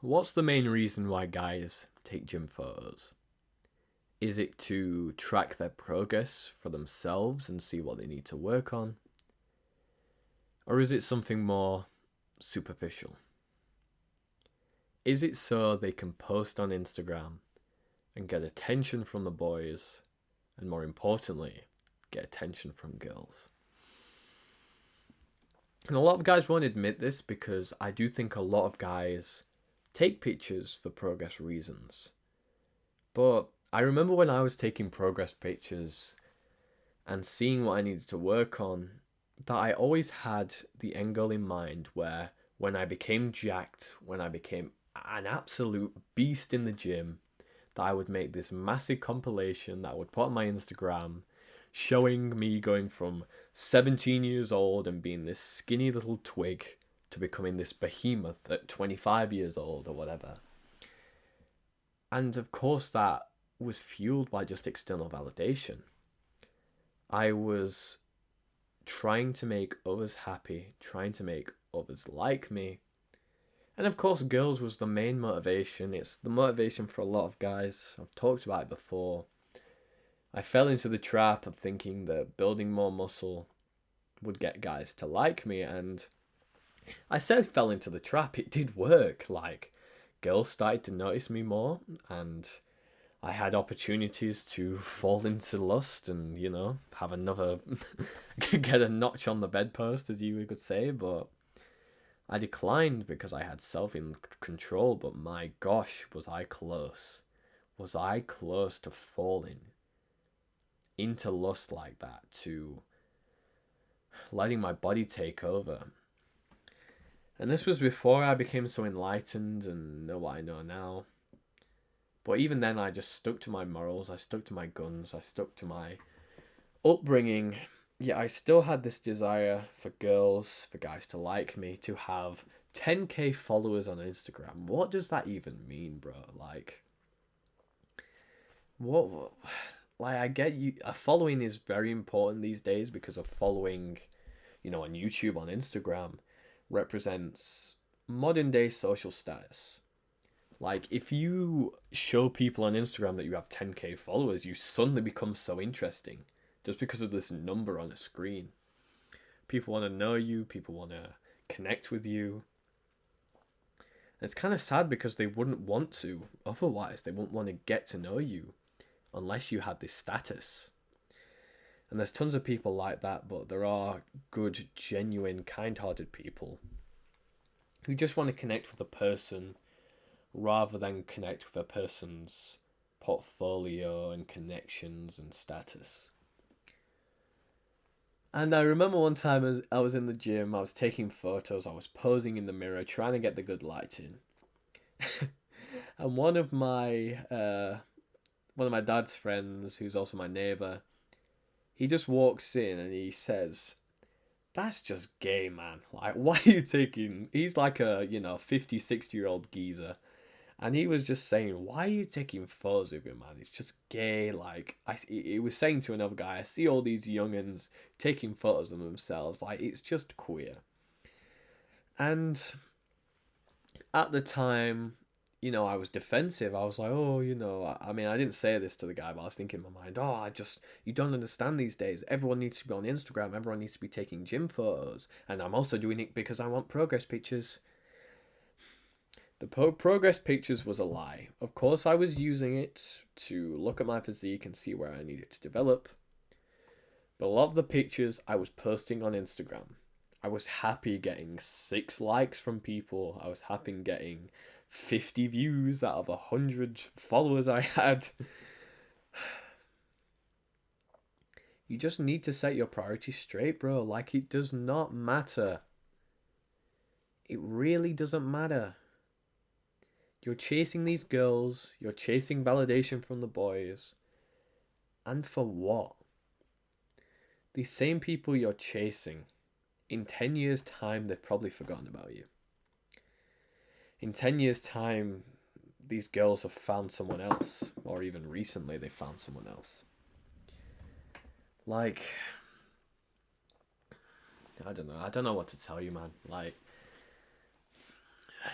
What's the main reason why guys take gym photos? Is it to track their progress for themselves and see what they need to work on? Or is it something more superficial? Is it so they can post on Instagram and get attention from the boys, and more importantly, get attention from girls? And a lot of guys won't admit this because I do think a lot of guys take pictures for progress reasons. But I remember when I was taking progress pictures and seeing what I needed to work on, that I always had the end goal in mind where when I became jacked, when I became an absolute beast in the gym, that I would make this massive compilation that I would put on my Instagram showing me going from 17 years old and being this skinny little twig to becoming this behemoth at 25 years old or whatever. And of course, that was fueled by just external validation. I was trying to make others happy, trying to make others like me. And of course, girls was the main motivation. It's the motivation for a lot of guys. I've talked about it before. I fell into the trap of thinking that building more muscle would get guys to like me, and I said fell into the trap. It did work. Like, girls started to notice me more, and I had opportunities to fall into lust and, have another, get a notch on the bedpost, as you could say, but I declined because I had self in control. But my gosh, was I close. Was I close to falling into lust like that, to letting my body take over. And this was before I became so enlightened and know what I know now. But even then, I just stuck to my morals, I stuck to my guns, I stuck to my upbringing. Yet I still had this desire for girls, for guys to like me, to have 10k followers on Instagram. What does that even mean, bro? Like, what? Like, I get you. A following is very important these days because a following, on YouTube, on Instagram, represents modern day social status. Like, if you show people on Instagram that you have 10k followers, you suddenly become so interesting just because of this number on a screen. People want to know you, people want to connect with you. And it's kind of sad because they wouldn't want to otherwise. They wouldn't want to get to know you unless you had this status. And there's tons of people like that, but there are good, genuine, kind hearted people who just want to connect with a person rather than connect with a person's portfolio and connections and status. And I remember one time as I was in the gym, I was taking photos, I was posing in the mirror, trying to get the good lighting. And one of my dad's friends, who's also my neighbor, he just walks in and he says, "That's just gay, man. Like, why are you taking..." He's like a, 50, 60-year-old geezer. And he was just saying, "Why are you taking photos of him, man? It's just gay." Like, he was saying to another guy, "I see all these youngins taking photos of themselves. Like, it's just queer." And at the time, I was defensive. I was like, "Oh, I mean, I didn't say this to the guy, but I was thinking in my mind, oh, you don't understand these days. Everyone needs to be on Instagram. Everyone needs to be taking gym photos. And I'm also doing it because I want progress pictures." The progress pictures was a lie. Of course, I was using it to look at my physique and see where I needed to develop. But a lot of the pictures I was posting on Instagram. I was happy getting 6 likes from people. I was happy getting 50 views out of 100 followers I had. You just need to set your priorities straight, bro. Like, it does not matter. It really doesn't matter. You're chasing these girls, you're chasing validation from the boys. And for what? These same people you're chasing, in 10 years' time, they've probably forgotten about you. In 10 years' time, these girls have found someone else, or even recently they found someone else. Like, I don't know what to tell you, man. Like,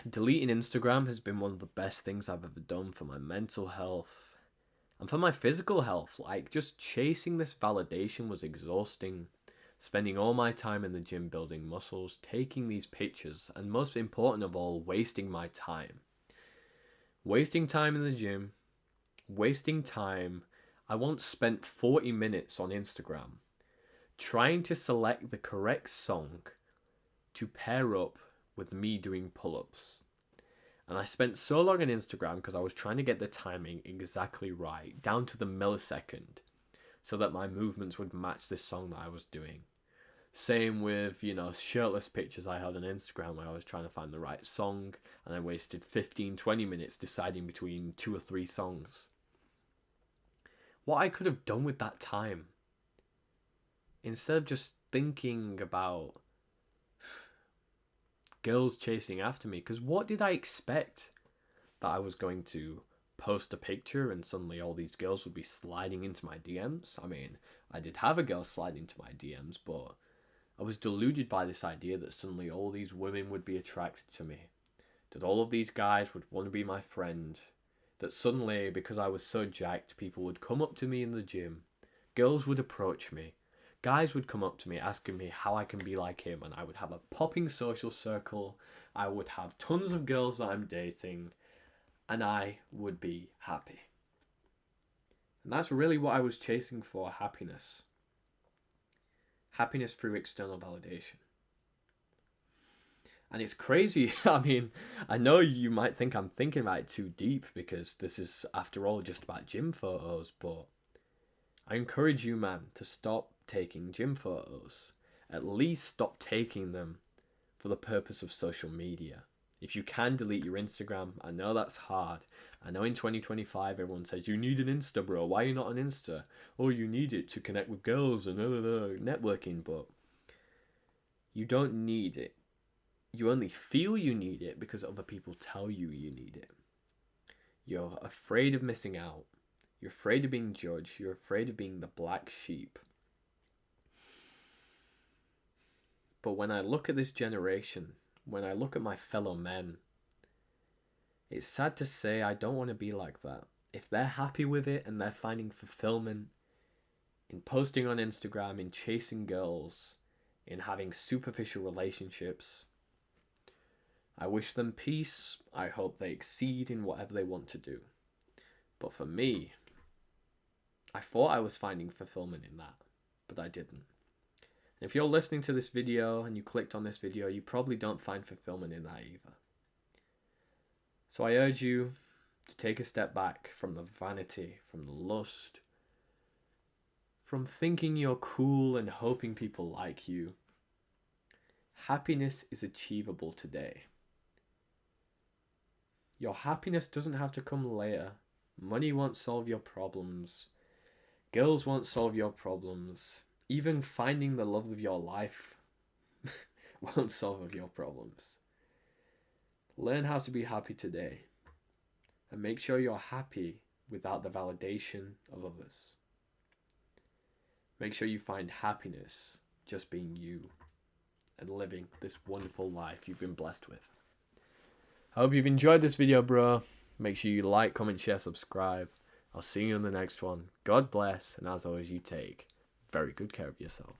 deleting Instagram has been one of the best things I've ever done for my mental health and for my physical health. Like, just chasing this validation was exhausting. Spending all my time in the gym building muscles, taking these pictures, and most important of all, wasting my time. Wasting time in the gym, wasting time. I once spent 40 minutes on Instagram trying to select the correct song to pair up with me doing pull-ups. And I spent so long on Instagram because I was trying to get the timing exactly right, down to the millisecond, so that my movements would match this song that I was doing. Same with, shirtless pictures I had on Instagram where I was trying to find the right song, and I wasted 15-20 minutes deciding between 2 or 3 songs. What I could have done with that time, instead of just thinking about girls chasing after me, because what did I expect? That I was going to post a picture and suddenly all these girls would be sliding into my DMs? I mean, I did have a girl slide into my DMs, but I was deluded by this idea that suddenly all these women would be attracted to me, that all of these guys would want to be my friend, that suddenly, because I was so jacked, people would come up to me in the gym, girls would approach me, guys would come up to me asking me how I can be like him, and I would have a popping social circle, I would have tons of girls that I'm dating, and I would be happy. And that's really what I was chasing for, happiness. Happiness through external validation. And it's crazy. I mean, I know you might think I'm thinking about it too deep because this is, after all, just about gym photos, but I encourage you, man, to stop taking gym photos. At least stop taking them for the purpose of social media. If you can delete your Instagram, I know that's hard. I know in 2025 everyone says, you need an Insta, bro. Why are you not on Insta? Oh, you need it to connect with girls and networking, but you don't need it. You only feel you need it because other people tell you you need it. You're afraid of missing out. You're afraid of being judged. You're afraid of being the black sheep. But when I look at this generation, when I look at my fellow men, it's sad to say I don't want to be like that. If they're happy with it and they're finding fulfillment in posting on Instagram, in chasing girls, in having superficial relationships, I wish them peace. I hope they exceed in whatever they want to do. But for me, I thought I was finding fulfillment in that, but I didn't. And if you're listening to this video and you clicked on this video, you probably don't find fulfillment in that either. So I urge you to take a step back from the vanity, from the lust, from thinking you're cool and hoping people like you. Happiness is achievable today. Your happiness doesn't have to come later. Money won't solve your problems. Girls won't solve your problems. Even finding the love of your life won't solve your problems. Learn how to be happy today. And make sure you're happy without the validation of others. Make sure you find happiness just being you and living this wonderful life you've been blessed with. I hope you've enjoyed this video, bro. Make sure you like, comment, share, subscribe. I'll see you in the next one. God bless, and as always, you take very good care of yourself.